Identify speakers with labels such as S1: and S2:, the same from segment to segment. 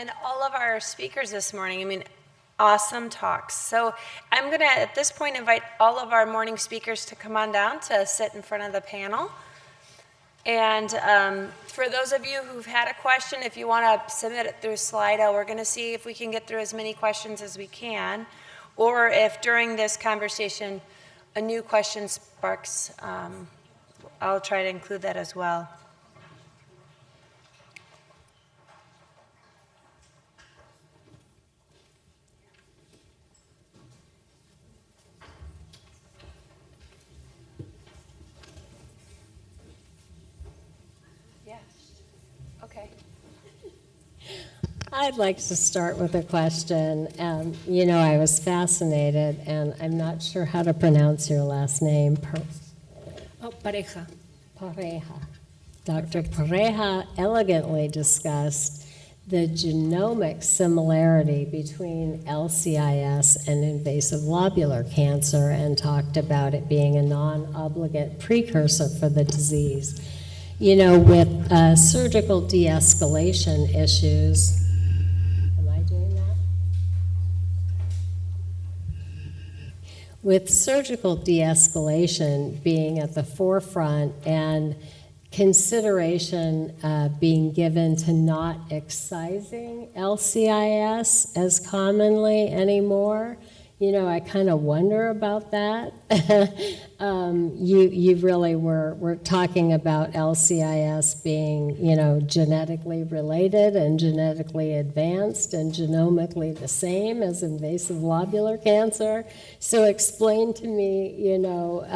S1: And all of our speakers this morning, I mean, awesome talks. So I'm going to, at this point, invite all of our morning speakers to come on down to sit in front of the panel. And for those of you who've had a question, if you want to submit it through Slido, we're going to see if we can get through as many questions as we can. Or if during this conversation a new question sparks, I'll try to include that as well.
S2: I'd like to start with a question. You know, I was fascinated, and I'm not sure how to pronounce your last name.
S3: Pareja.
S2: Pareja. Dr. Pareja elegantly discussed the genomic similarity between LCIS and invasive lobular cancer and talked about it being a non-obligate precursor for the disease. You know, with surgical de-escalation issues, with surgical de-escalation being at the forefront and consideration being given to not excising LCIS as commonly anymore, you know, I kind of wonder about that. You really were talking about LCIS being, you know, genetically related and genetically advanced and genomically the same as invasive lobular cancer. So explain to me, you know,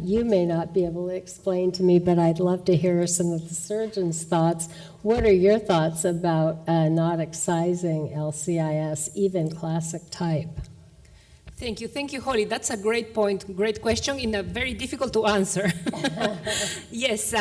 S2: you may not be able to explain to me, but I'd love to hear some of the surgeons' thoughts. What are your thoughts about not excising LCIS, even classic type?
S3: Thank you, Holly. That's a great point, great question, and a very difficult to answer. Yes,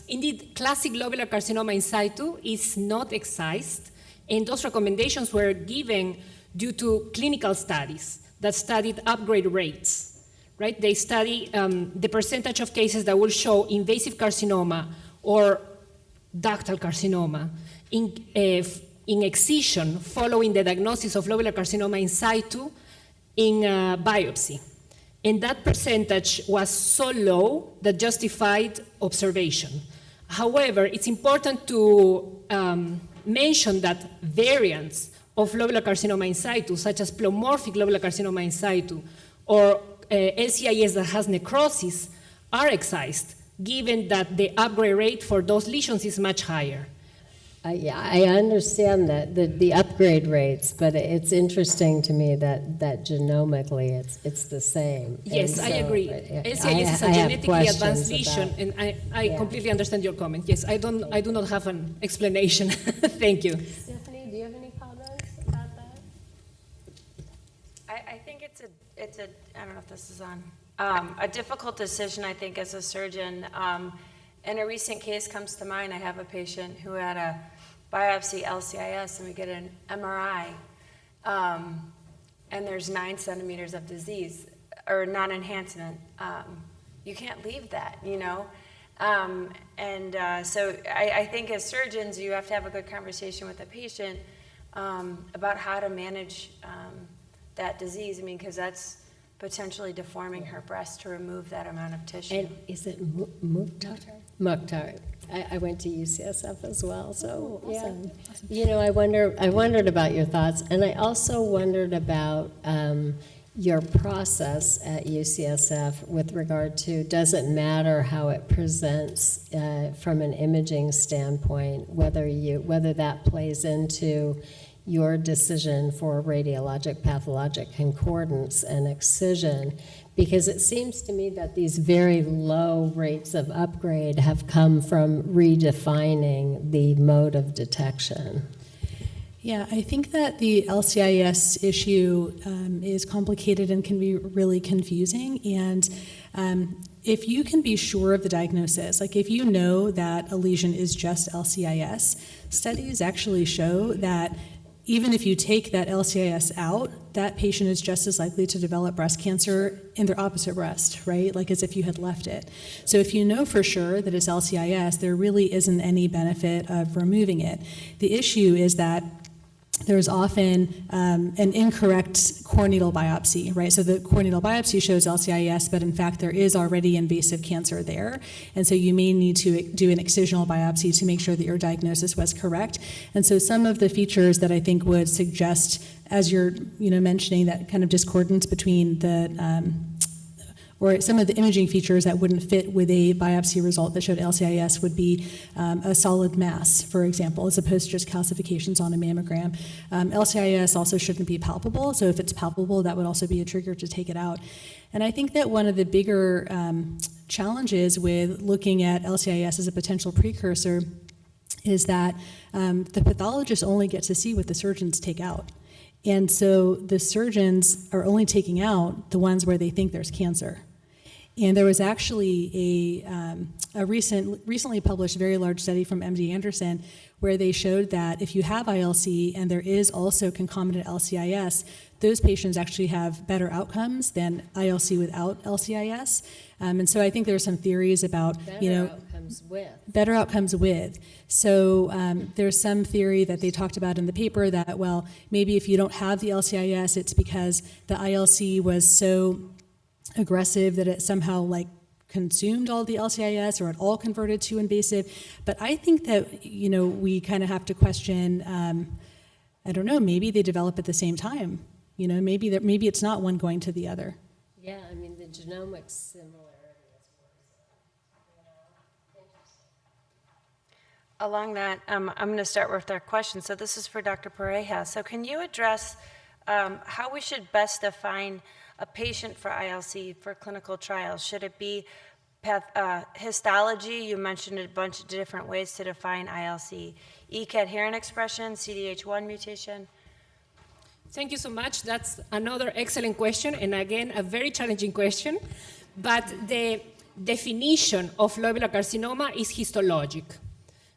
S3: indeed, classic lobular carcinoma in situ is not excised, and those recommendations were given due to clinical studies that studied upgrade rates, right? They study the percentage of cases that will show invasive carcinoma or ductal carcinoma in excision following the diagnosis of lobular carcinoma in situ in biopsy. And that percentage was so low that justified observation. However, it's important to mention that variants of lobular carcinoma in situ, such as pleomorphic lobular carcinoma in situ, or LCIS that has necrosis, are excised, given that the upgrade rate for those lesions is much higher.
S2: Yeah, I understand that the upgrade rates, but it's interesting to me that genomically it's the same.
S3: Yes, I agree. LCIS is a genetically advanced lesion, and I completely understand your comment. Yes, I do not have an explanation. Thank you.
S2: Stephanie, do you have any comments about that?
S1: I think it's a I don't know if this is on, a difficult decision, I think, as a surgeon. And a recent case comes to mind. I have a patient who had a biopsy LCIS, and we get an MRI, and there's 9 centimeters of disease, or non-enhancement. You can't leave that, you know? So I think as surgeons, you have to have a good conversation with the patient about how to manage that disease. I mean, because that's potentially deforming her breast to remove that amount of tissue.
S2: And is it Mukhtar? Mukhtar. I went to UCSF as well, so
S4: awesome.
S2: Yeah. Awesome. You know, I wondered about your thoughts, and I also wondered about your process at UCSF with regard to, does it matter how it presents from an imaging standpoint, whether that plays into your decision for radiologic pathologic concordance and excision, because it seems to me that these very low rates of upgrade have come from redefining the mode of detection.
S4: Yeah, I think that the LCIS issue is complicated and can be really confusing. And if you can be sure of the diagnosis, like if you know that a lesion is just LCIS, studies actually show that even if you take that LCIS out, that patient is just as likely to develop breast cancer in their opposite breast, right? Like as if you had left it. So if you know for sure that it's LCIS, there really isn't any benefit of removing it. The issue is that there's often an incorrect core needle biopsy, right? So the core needle biopsy shows LCIS, but in fact there is already invasive cancer there. And so you may need to do an excisional biopsy to make sure that your diagnosis was correct. And so some of the features that I think would suggest, as you're mentioning, that kind of discordance between the or some of the imaging features that wouldn't fit with a biopsy result that showed LCIS would be a solid mass, for example, as opposed to just calcifications on a mammogram. LCIS also shouldn't be palpable, so if it's palpable, that would also be a trigger to take it out. And I think that one of the bigger challenges with looking at LCIS as a potential precursor is that the pathologist only gets to see what the surgeons take out. And so the surgeons are only taking out the ones where they think there's cancer. And there was actually a recently published very large study from MD Anderson where they showed that if you have ILC and there is also concomitant LCIS, those patients actually have better outcomes than ILC without LCIS. And so I think there's some theories about, better outcomes with. So there's some theory that they talked about in the paper that, well, maybe if you don't have the LCIS, it's because the ILC was so aggressive that it somehow consumed all the LCIS or it all converted to invasive. But I think that, we kind of have to question, I don't know, maybe they develop at the same time. Maybe it's not one going to the other.
S2: Yeah, I mean, the genomics similarity is
S1: Along that, I'm going to start with our question. So this is for Dr. Pareja. So can you address how we should best define a patient for ILC for clinical trials? Should it be histology? You mentioned a bunch of different ways to define ILC. E-cadherin expression, CDH1 mutation.
S3: Thank you so much. That's another excellent question, and again, a very challenging question. But the definition of lobular carcinoma is histologic.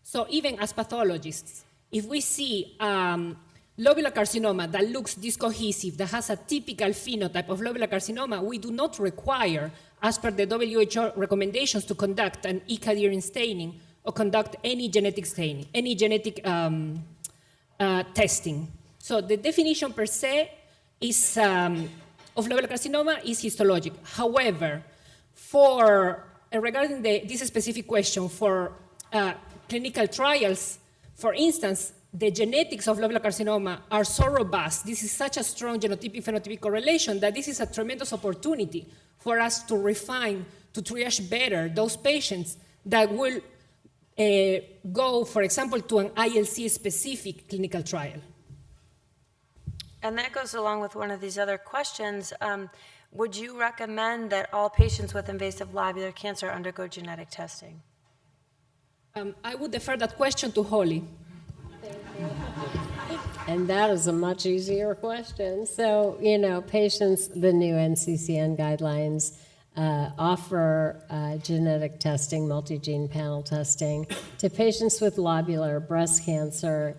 S3: So even as pathologists, if we see lobular carcinoma that looks discohesive, that has a typical phenotype of lobular carcinoma, we do not require, as per the WHO recommendations, to conduct an E-cadherin staining or conduct any genetic staining, any genetic testing. So the definition per se is, of lobular carcinoma is histologic. However, regarding this specific question for clinical trials, for instance, the genetics of lobular carcinoma are so robust, this is such a strong genotypic-phenotypic correlation that this is a tremendous opportunity for us to refine, to triage better those patients that will go, for example, to an ILC-specific clinical trial.
S1: And that goes along with one of these other questions. Would you recommend that all patients with invasive lobular cancer undergo genetic testing?
S3: I would defer that question to Holly.
S2: And that is a much easier question. So, patients, the new NCCN guidelines offer genetic testing, multi-gene panel testing, to patients with lobular breast cancer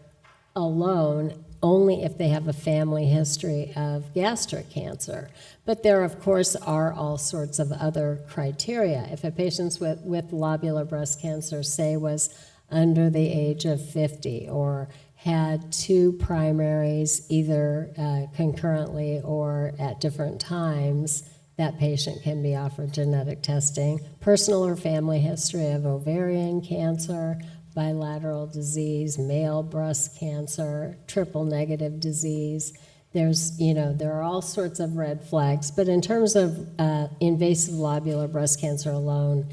S2: alone, only if they have a family history of gastric cancer. But there, of course, are all sorts of other criteria. If a patient with lobular breast cancer, say, was under the age of 50 or had two primaries either concurrently or at different times, that patient can be offered genetic testing. Personal or family history of ovarian cancer, bilateral disease, male breast cancer, triple negative disease. There are all sorts of red flags. But in terms of invasive lobular breast cancer alone,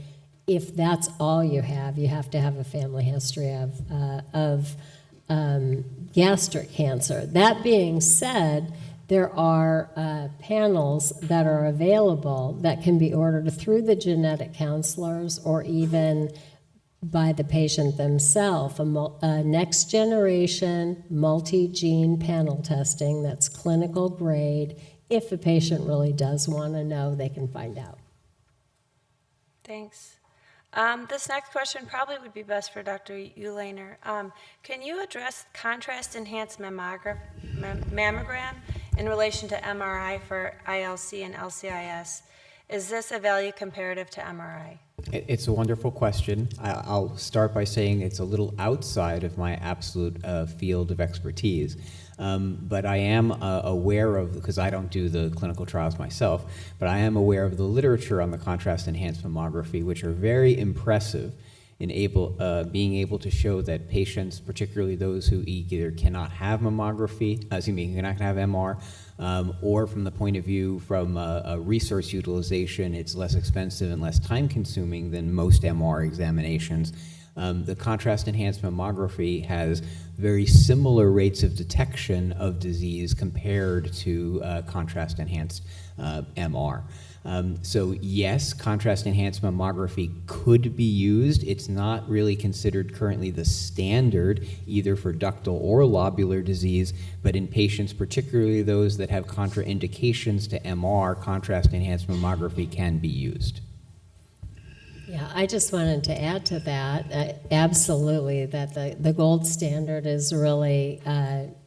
S2: if that's all you have to have a family history of gastric cancer. That being said, there are panels that are available that can be ordered through the genetic counselors or even by the patient themselves, a next generation multi-gene panel testing that's clinical grade. If a patient really does want to know, they can find out.
S1: Thanks. This next question probably would be best for Dr. Ulaner. Can you address contrast-enhanced mammogram in relation to MRI for ILC and LCIS? Is this a value comparative to MRI?
S5: It's a wonderful question. I'll start by saying it's a little outside of my absolute field of expertise. But I am aware of, because I don't do the clinical trials myself, but I am aware of the literature on the contrast-enhanced mammography, which are very impressive in being able to show that patients, particularly those who either cannot have mammography, cannot have MR, or from the point of view from a resource utilization, it's less expensive and less time-consuming than most MR examinations. The contrast-enhanced mammography has very similar rates of detection of disease compared to contrast-enhanced MR. So yes, contrast-enhanced mammography could be used. It's not really considered currently the standard either for ductal or lobular disease, but in patients, particularly those that have contraindications to MR, contrast-enhanced mammography can be used.
S2: Yeah, I just wanted to add to that, absolutely, that the gold standard is really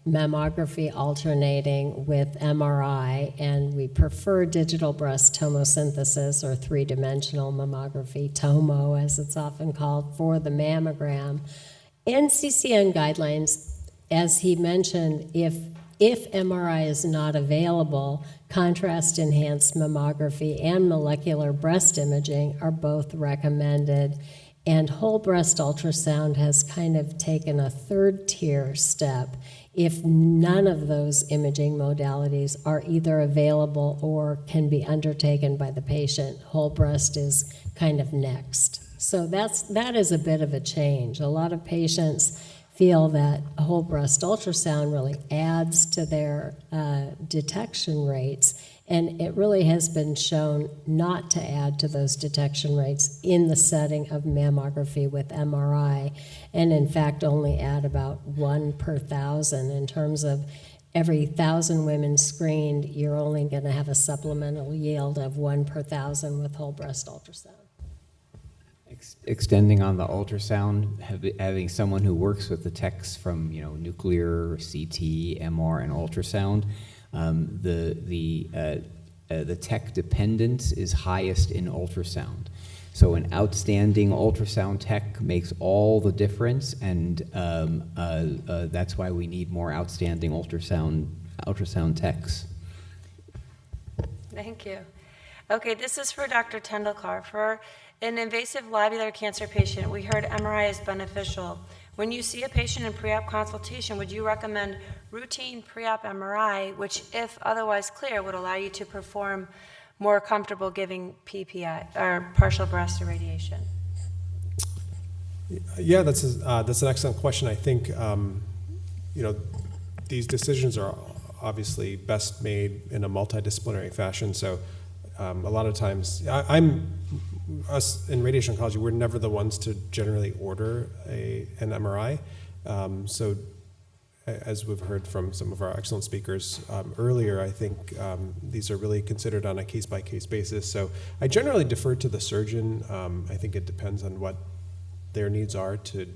S2: mammography alternating with MRI, and we prefer digital breast tomosynthesis or three-dimensional mammography, TOMO as it's often called, for the mammogram. NCCN guidelines, as he mentioned, if MRI is not available, contrast-enhanced mammography and molecular breast imaging are both recommended, and whole breast ultrasound has kind of taken a third-tier step if none of those imaging modalities are either available or can be undertaken by the patient. Whole breast is kind of next. So that is a bit of a change. A lot of patients feel that whole breast ultrasound really adds to their detection rates, and it really has been shown not to add to those detection rates in the setting of mammography with MRI, and in fact only add about 1 per 1,000 in terms of every 1,000 women screened, you're only going to have a supplemental yield of 1 per 1,000 with whole breast ultrasound.
S5: Extending on the ultrasound, having someone who works with the techs from nuclear, CT, MR, and ultrasound, the tech dependence is highest in ultrasound. So an outstanding ultrasound tech makes all the difference, and that's why we need more outstanding ultrasound techs.
S1: Thank you. Okay, this is for Dr. Tendulkar. For an invasive lobular cancer patient, we heard MRI is beneficial. When you see a patient in pre-op consultation, would you recommend routine pre-op MRI, which, if otherwise clear, would allow you to perform more comfortable giving PPI or partial breast irradiation?
S6: Yeah, that's an excellent question. I think these decisions are obviously best made in a multidisciplinary fashion. So a lot of times, us in radiation oncology, we're never the ones to generally order an MRI. So as we've heard from some of our excellent speakers earlier, I think these are really considered on a case-by-case basis. So I generally defer to the surgeon. I think it depends on what their needs are to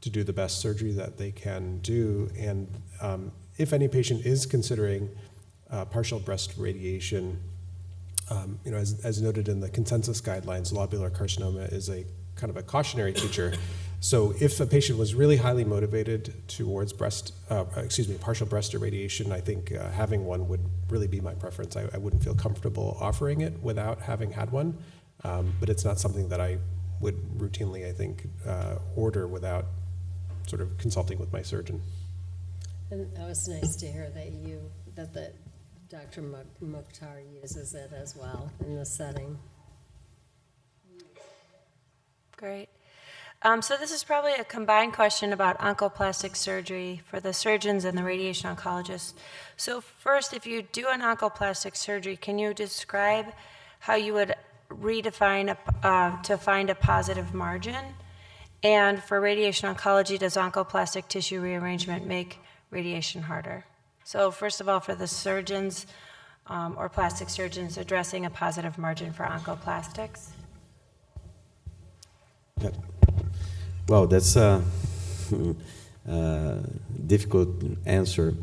S6: do the best surgery that they can do. And if any patient is considering partial breast radiation, as noted in the consensus guidelines, lobular carcinoma is a kind of a cautionary feature. So if a patient was really highly motivated towards partial breast irradiation, I think having one would really be my preference. I wouldn't feel comfortable offering it without having had one, but it's not something that I would routinely, I think, order without sort of consulting with my surgeon.
S2: And that was nice to hear that Dr. Mukhtar uses it as well in the setting.
S1: Great. So this is probably a combined question about oncoplastic surgery for the surgeons and the radiation oncologists. So first, if you do an oncoplastic surgery, can you describe how you would redefine to find a positive margin? And for radiation oncology, does oncoplastic tissue rearrangement make radiation harder? So first of all, for the surgeons or plastic surgeons addressing a positive margin for oncoplastics.
S7: Yeah. Well, that's a difficult answer.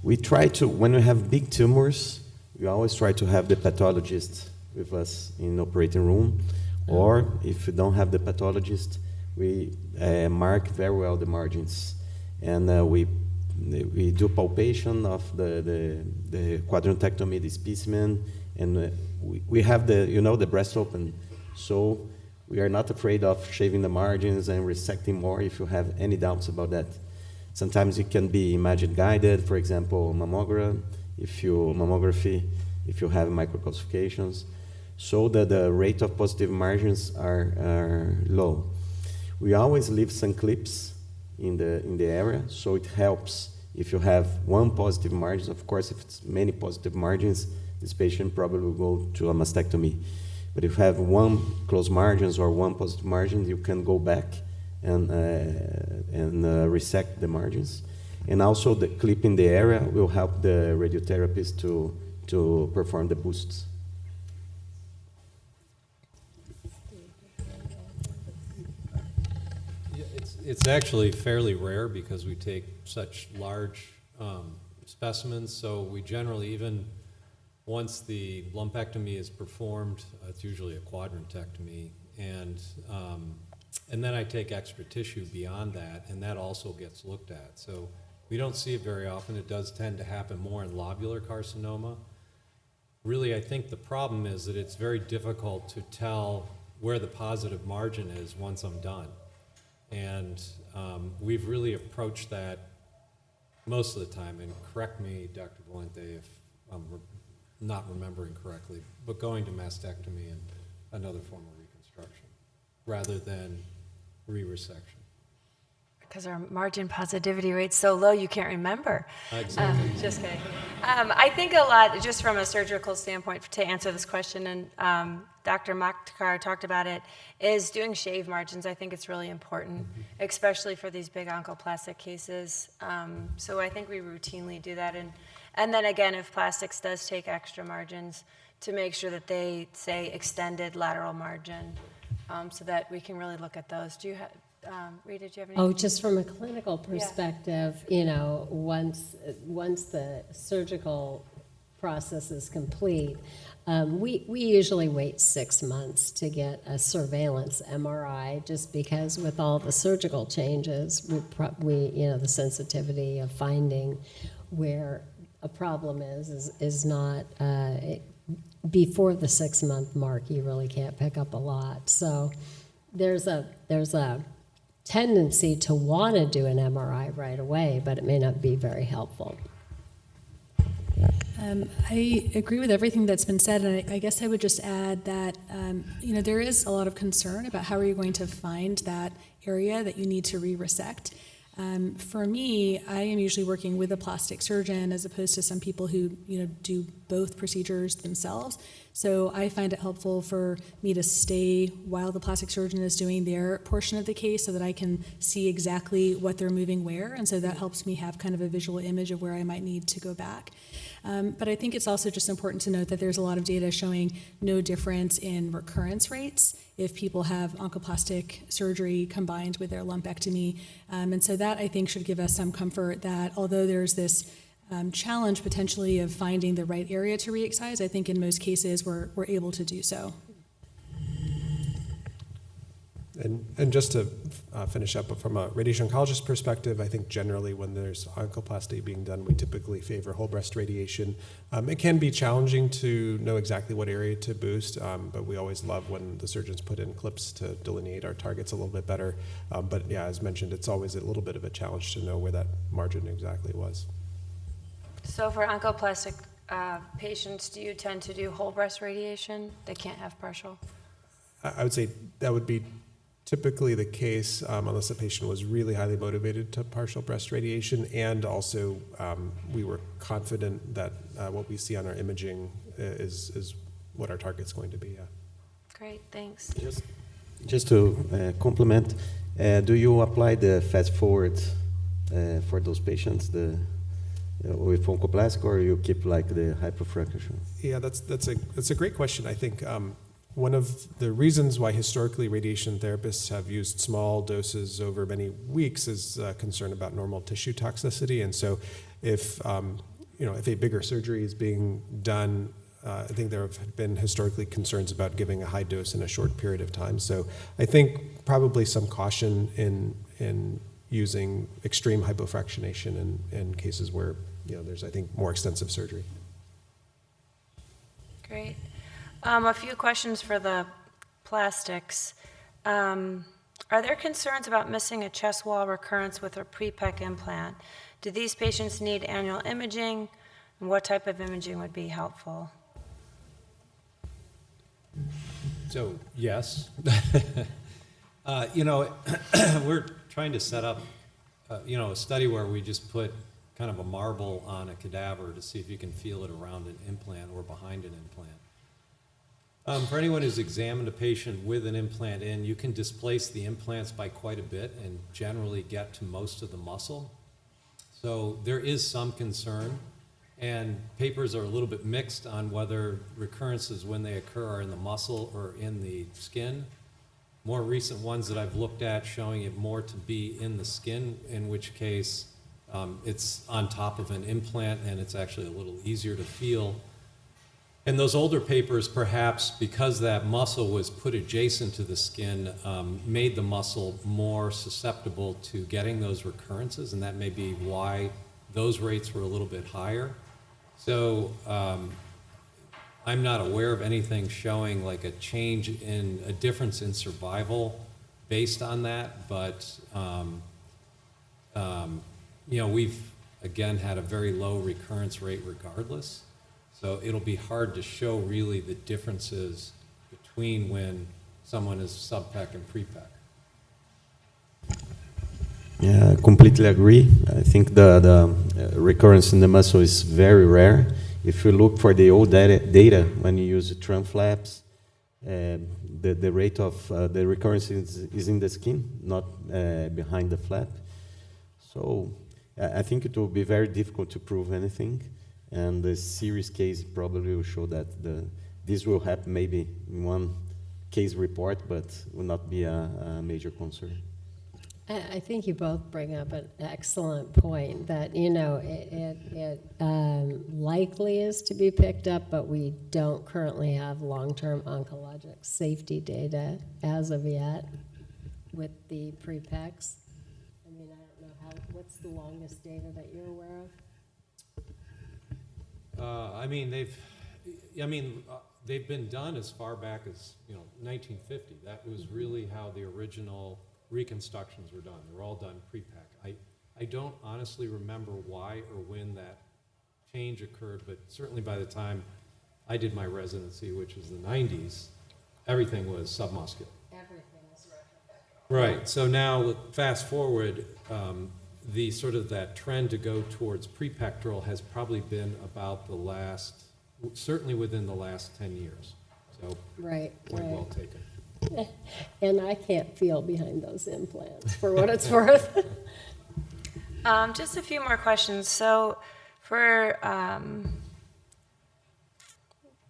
S7: We try to, when we have big tumors, we always try to have the pathologist with us in operating room, or if you don't have the pathologist, we mark very well the margins, and we do palpation of the quadrantectomy, the specimen, and we have the breast open, so we are not afraid of shaving the margins and resecting more if you have any doubts about that. Sometimes it can be imaging guided, for example, mammography, if you have microcalcifications, so that the rate of positive margins are low. We always leave some clips in the area, so it helps if you have one positive margin. Of course, if it's many positive margins, this patient probably will go to a mastectomy. But if you have one closed margins or one positive margin, you can go back and resect the margins. And also the clip in the area will help the radiotherapist to perform the boosts.
S8: It's actually fairly rare because we take such large specimens, so we generally, even once the lumpectomy is performed, it's usually a quadrantectomy, and then I take extra tissue beyond that, and that also gets looked at. So we don't see it very often. It does tend to happen more in lobular carcinoma. Really, I think the problem is that it's very difficult to tell where the positive margin is once I'm done. And we've really approached that most of the time, and correct me, Dr. Valente, if I'm not remembering correctly, but going to mastectomy and another form of reconstruction rather than re-resection.
S1: Because our margin positivity rate's so low, you can't remember.
S8: Exactly.
S1: Just kidding. I think a lot, just from a surgical standpoint, to answer this question, and Dr. Mukhtar talked about it, is doing shave margins. I think it's really important, especially for these big oncoplastic cases. So I think we routinely do that. And then again, if plastics does take extra margins, to make sure that they say extended lateral margin, so that we can really look at those. Do you have, Rita, do you have any?
S2: Oh, just from a clinical perspective, once the surgical process is complete, we usually wait 6 months to get a surveillance MRI, just because with all the surgical changes, the sensitivity of finding where a problem is not before the 6-month mark. You really can't pick up a lot. So there's a tendency to want to do an MRI right away, but it may not be very helpful.
S4: I agree with everything that's been said, and I guess I would just add that there is a lot of concern about how are you going to find that area that you need to re-resect. For me, I am usually working with a plastic surgeon as opposed to some people who do both procedures themselves. So I find it helpful for me to stay while the plastic surgeon is doing their portion of the case so that I can see exactly what they're moving where, and so that helps me have kind of a visual image of where I might need to go back. But I think it's also just important to note that there's a lot of data showing no difference in recurrence rates if people have oncoplastic surgery combined with their lumpectomy. And so that, I think, should give us some comfort that although there's this challenge potentially of finding the right area to re-excise, I think in most cases we're able to do so.
S6: And just to finish up, from a radiation oncologist perspective, I think generally when there's oncoplasty being done, we typically favor whole breast radiation. It can be challenging to know exactly what area to boost, but we always love when the surgeons put in clips to delineate our targets a little bit better. But yeah, as mentioned, it's always a little bit of a challenge to know where that margin exactly was.
S1: So for oncoplastic patients, do you tend to do whole breast radiation? They can't have partial?
S6: I would say that would be typically the case unless the patient was really highly motivated to partial breast radiation, and also we were confident that what we see on our imaging is what our target's going to be. Yeah.
S1: Great, thanks.
S7: Just to complement, do you apply the fast forward for those patients with oncoplastic, or you keep like the hypofracture?
S6: Yeah, that's a great question. I think one of the reasons why historically radiation therapists have used small doses over many weeks is concern about normal tissue toxicity. And so if a bigger surgery is being done I think there have been historically concerns about giving a high dose in a short period of time. So I think probably some caution in using extreme hypofractionation in cases where there's, I think, more extensive surgery.
S1: Great. A few questions for the plastics. Are there concerns about missing a chest wall recurrence with a pre-PEC implant? Do these patients need annual imaging? And what type of imaging would be helpful?
S8: So, yes. We're trying to set up, a study where we just put kind of a marble on a cadaver to see if you can feel it around an implant or behind an implant. For anyone who's examined a patient with an implant in, you can displace the implants by quite a bit and generally get to most of the muscle. So there is some concern, and papers are a little bit mixed on whether recurrences, when they occur, are in the muscle or in the skin. More recent ones that I've looked at showing it more to be in the skin, in which case it's on top of an implant and it's actually a little easier to feel. And those older papers, perhaps because that muscle was put adjacent to the skin, made the muscle more susceptible to getting those recurrences, and that may be why those rates were a little bit higher. So I'm not aware of anything showing like a change in a difference in survival based on that, but we've again had a very low recurrence rate regardless. So it'll be hard to show really the differences between when someone is sub-PEC and pre-PEC.
S7: Yeah, I completely agree. I think the recurrence in the muscle is very rare. If you look for the old data when you use the trunk flaps, the rate of the recurrence is in the skin, not behind the flap. So I think it will be very difficult to prove anything. And the series case probably will show that this will happen maybe in one case report, but will not be a major concern.
S2: I think you both bring up an excellent point that, it likely is to be picked up, but we don't currently have long-term oncologic safety data as of yet with the pre-PECs. I mean, I don't know what's the longest data that you're aware of?
S8: They've been done as far back as 1950. That was really how the original reconstructions were done. They were all done pre-PEC. I don't honestly remember why or when that change occurred, but certainly by the time I did my residency, which was the 90s, everything was submuscular.
S2: Everything is retrospective.
S8: Right. So now, fast forward. The sort of that trend to go towards prepectoral has probably been about certainly within the last 10 years. So, point well taken.
S2: And I can't feel behind those implants, for what it's worth.
S1: Just a few more questions. So for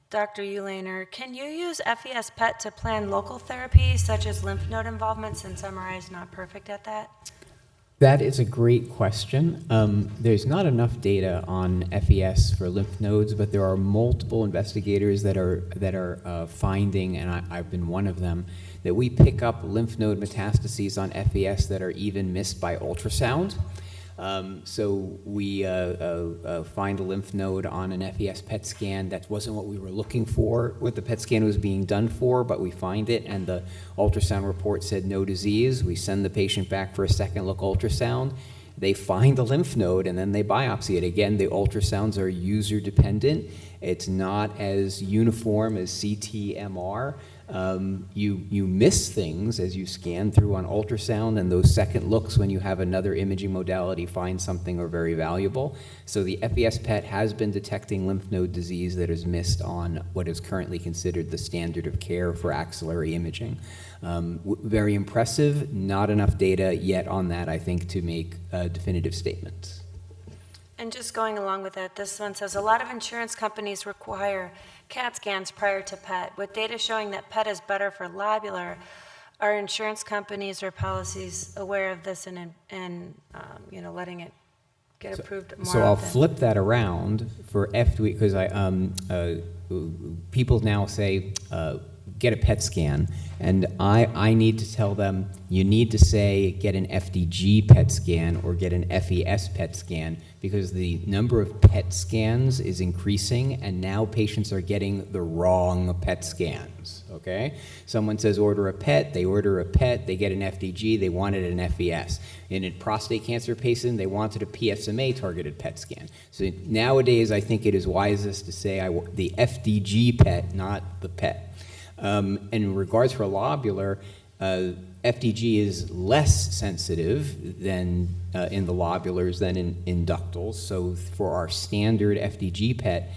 S1: Dr. Ulaner, can you use FES PET to plan local therapy, such as lymph node involvement, since MRI is not perfect at that?
S5: That is a great question. There's not enough data on FES for lymph nodes, but there are multiple investigators that are finding, and I've been one of them, that we pick up lymph node metastases on FES that are even missed by ultrasound. So we find a lymph node on an FES PET scan. That wasn't what we were looking for, what the PET scan was being done for, but we find it, and the ultrasound report said no disease. We send the patient back for a second look ultrasound. They find the lymph node, and then they biopsy it. Again, the ultrasounds are user dependent. It's not as uniform as CT, MR. You miss things as you scan through on ultrasound, and those second looks when you have another imaging modality find something are very valuable. So the FES PET has been detecting lymph node disease that is missed on what is currently considered the standard of care for axillary imaging. Very impressive, not enough data yet on that, I think, to make definitive statements.
S1: And just going along with that, this one says, a lot of insurance companies require CAT scans prior to PET. With data showing that PET is better for lobular, are insurance companies or policies aware of this and letting it get approved more
S5: So I'll
S1: often?
S5: flip that around for FDA, because people now say, get a PET scan, and I need to tell them, you need to say get an FDG PET scan or get an FES PET scan, because the number of PET scans is increasing, and now patients are getting the wrong PET scans, okay? Someone says order a PET, they order a PET, they get an FDG, they wanted an FES. In a prostate cancer patient, they wanted a PSMA-targeted PET scan. So nowadays, I think it is wisest to say the FDG PET, not the PET. In regards for lobular, FDG is less sensitive than in the lobulars than in ductals. So for our standard FDG PET,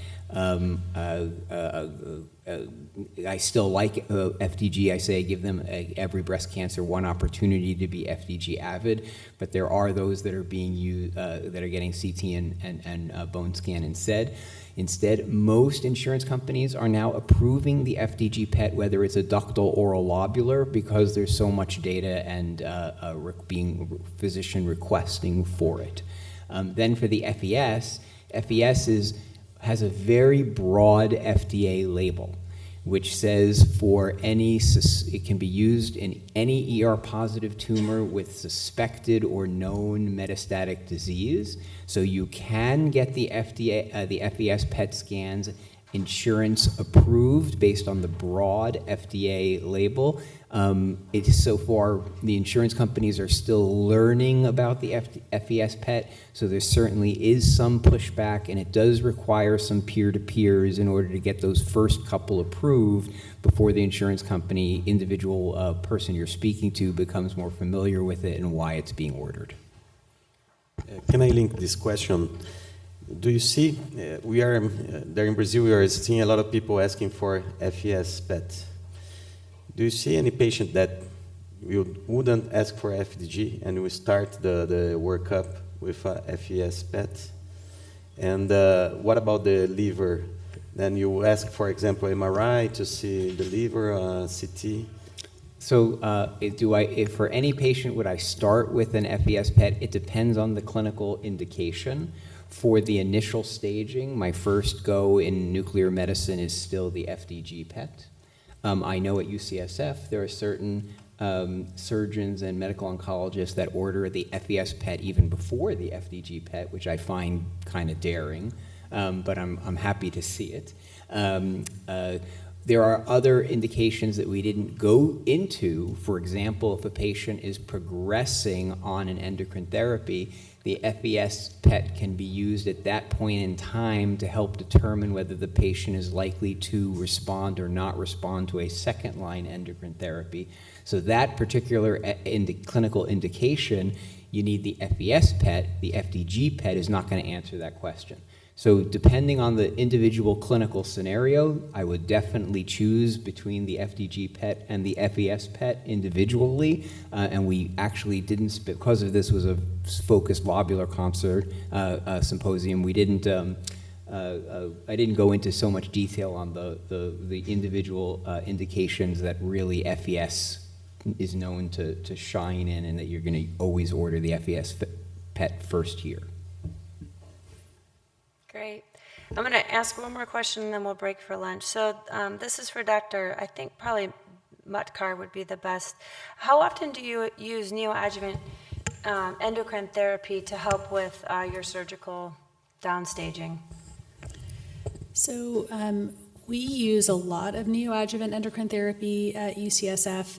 S5: I still like FDG. I say give them every breast cancer one opportunity to be FDG avid, but there are those that are being used that are getting CT and bone scan instead. Instead, most insurance companies are now approving the FDG PET, whether it's a ductal or a lobular, because there's so much data and being physician requesting for it. Then for the FES, FES has a very broad FDA label, which says for it can be used in any ER-positive tumor with suspected or known metastatic disease. So you can get the FES PET scans insurance approved based on the broad FDA label. So far, the insurance companies are still learning about the FES PET, so there certainly is some pushback, and it does require some peer-to-peers in order to get those first couple approved before the insurance company, individual person you're speaking to, becomes more familiar with it and why it's being ordered.
S7: Can I link this question? Do you see, there in Brazil, we are seeing a lot of people asking for FES PET. Do you see any patient that you wouldn't ask for FDG and will start the workup with FES PET? And what about the liver? Then you ask, for example, MRI to see the liver, CT?
S5: So if for any patient would I start with an FES PET? It depends on the clinical indication. For the initial staging, my first go in nuclear medicine is still the FDG PET. I know at UCSF there are certain surgeons and medical oncologists that order the FES PET even before the FDG PET, which I find kind of daring, but I'm happy to see it. There are other indications that we didn't go into. For example, if a patient is progressing on an endocrine therapy, the FES PET can be used at that point in time to help determine whether the patient is likely to respond or not respond to a second-line endocrine therapy. So that particular clinical indication, you need the FES PET. The FDG PET is not going to answer that question. So depending on the individual clinical scenario, I would definitely choose between the FDG PET and the FES PET individually. And we actually didn't, because of this was a focused lobular symposium, we didn't, I didn't go into so much detail on the individual indications that really FES is known to shine in, and that you're going to always order the FES PET first here.
S1: Great. I'm going to ask one more question and then we'll break for lunch. So this is for Dr. I think probably Mukhtar would be the best. How often do you use neoadjuvant endocrine therapy to help with your surgical downstaging?
S4: So we use a lot of neoadjuvant endocrine therapy at UCSF,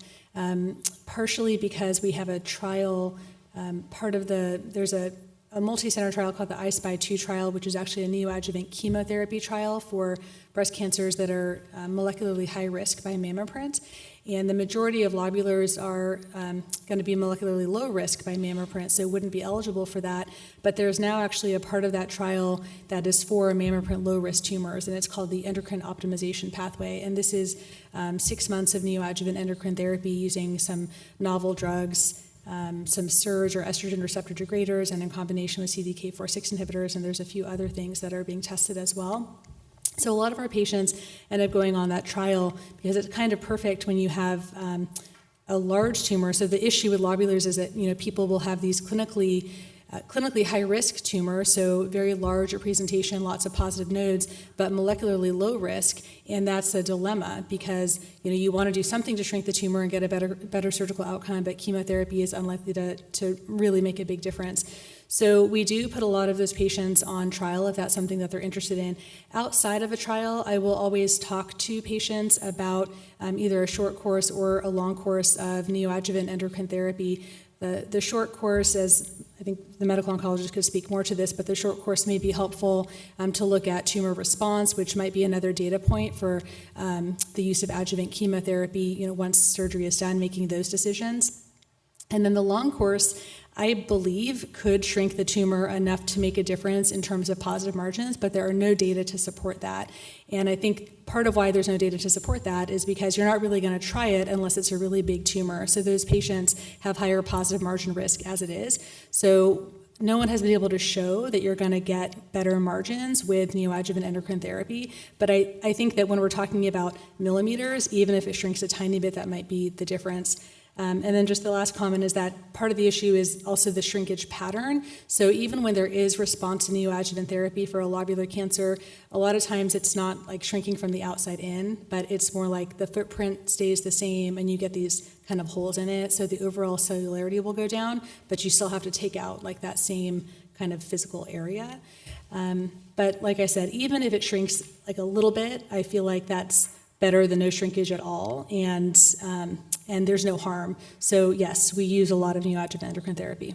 S4: partially because we have a trial, there's a multi-center trial called the iSpy2 trial, which is actually a neoadjuvant chemotherapy trial for breast cancers that are molecularly high risk by MammaPrint. And the majority of lobulars are going to be molecularly low risk by MammaPrint, so wouldn't be eligible for that. But there's now actually a part of that trial that is for MammaPrint low risk tumors, and it's called the endocrine optimization pathway. And this is 6 months of neoadjuvant endocrine therapy using some novel drugs, some SERDs or estrogen receptor degraders, and in combination with CDK4/6 inhibitors, and there's a few other things that are being tested as well. So a lot of our patients end up going on that trial because it's kind of perfect when you have a large tumor. So the issue with lobulars is that people will have these clinically clinically high-risk tumor, so very large at presentation, lots of positive nodes, but molecularly low risk, and that's a dilemma because you want to do something to shrink the tumor and get a better surgical outcome, but chemotherapy is unlikely to really make a big difference. So we do put a lot of those patients on trial if that's something that they're interested in. Outside of a trial, I will always talk to patients about either a short course or a long course of neoadjuvant endocrine therapy. The short course, as I think the medical oncologist could speak more to this, but the short course may be helpful to look at tumor response, which might be another data point for the use of adjuvant chemotherapy, once surgery is done, making those decisions. And then the long course, I believe, could shrink the tumor enough to make a difference in terms of positive margins, but there are no data to support that. And I think part of why there's no data to support that is because you're not really going to try it unless it's a really big tumor. So those patients have higher positive margin risk as it is. So no one has been able to show that you're going to get better margins with neoadjuvant endocrine therapy. But I think that when we're talking about millimeters, even if it shrinks a tiny bit, that might be the difference. And then just the last comment is that part of the issue is also the shrinkage pattern. So even when there is response to neoadjuvant therapy for a lobular cancer, a lot of times it's not like shrinking from the outside in, but it's more like the footprint stays the same and you get these kind of holes in it. So the overall cellularity will go down, but you still have to take out like that same kind of physical area. But like I said, even if it shrinks like a little bit, I feel like that's better than no shrinkage at all, and there's no harm. So yes, we use a lot of neoadjuvant endocrine therapy.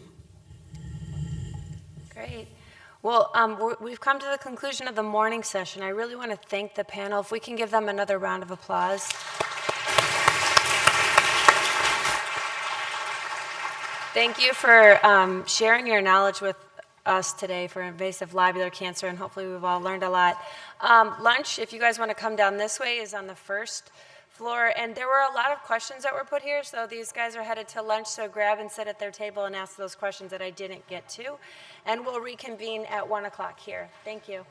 S1: Great. Well, we've come to the conclusion of the morning session. I really want to thank the panel. If we can give them another round of applause. Thank you for sharing your knowledge with us today for invasive lobular cancer, and hopefully we've all learned a lot. Lunch, if you guys want to come down this way, is on the first floor, and there were a lot of questions that were put here, so these guys are headed to lunch, so grab and sit at their table and ask those questions that I didn't get to, and we'll reconvene at 1 o'clock here. Thank you.